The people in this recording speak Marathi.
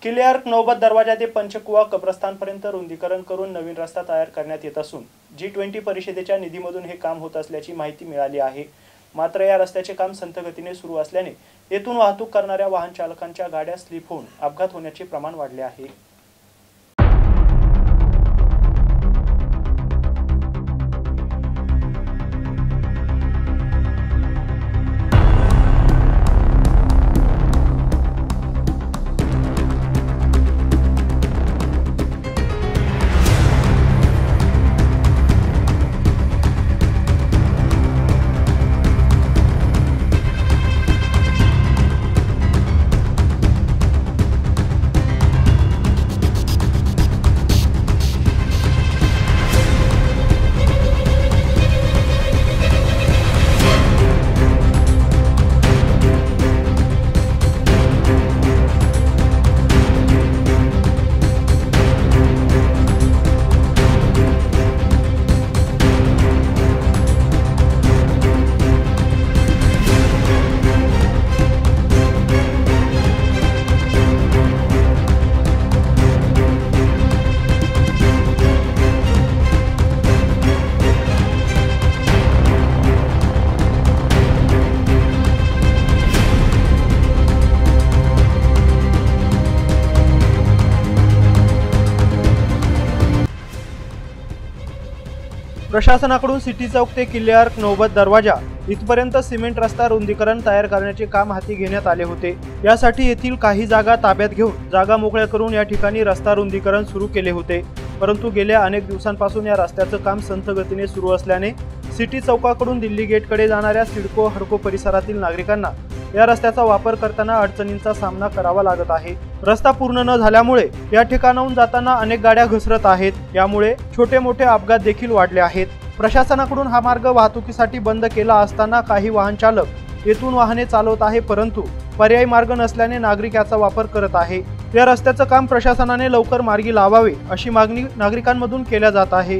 किल्ले आर्क नौबत दरवाजा ते पंचकुवा कब्रस्तानपर्यंत रुंदीकरण करून नवीन रस्ता तयार करण्यात येत असून G20 परिषदेच्या निधीमधून हे काम होत असल्याची माहिती मिळाली आहे। मात्र या रस्त्याचे काम संथ गतीने सुरू असल्याने येथून वाहतूक करणाऱ्या वाहन चालकांच्या गाड्या स्लिप होऊन अपघात होण्याचे प्रमाण वाढले आहे। प्रशासनाकडून सिटी चौक ते किल्ले आर्क नौबत दरवाजा इथपर्यंत सिमेंट रस्ता रुंदीकरण तयार करण्याचे काम हाती घेण्यात आले होते। यासाठी येथील काही जागा ताब्यात घेऊन जागा मोकळ्या करून या ठिकाणी रस्ता रुंदीकरण सुरू केले होते। परंतु गेल्या अनेक दिवसांपासून या रस्त्याचं काम संथ गतीने सुरू असल्याने सिटी चौकाकडून दिल्ली गेटकडे जाणाऱ्या सिडको हडको परिसरातील नागरिकांना या रस्त्याचा वापर करताना अडचणींचा सामना करावा लागत आहे। रस्ता पूर्ण न झाल्यामुळे या ठिकाणाहून जाताना अनेक गाड्या घसरत आहेत। यामुळे छोटे मोठे अपघात देखील वाढले आहेत। प्रशासनाकडून हा मार्ग वाहतुकीसाठी बंद केला असताना काही वाहन चालक येथून वाहने चालवत आहे, परंतु पर्यायी मार्ग नसल्याने नागरिक याचा वापर करत आहे। या रस्त्याचं काम प्रशासनाने लवकर मार्गी लावावे अशी मागणी नागरिकांमधून केल्या जात आहे।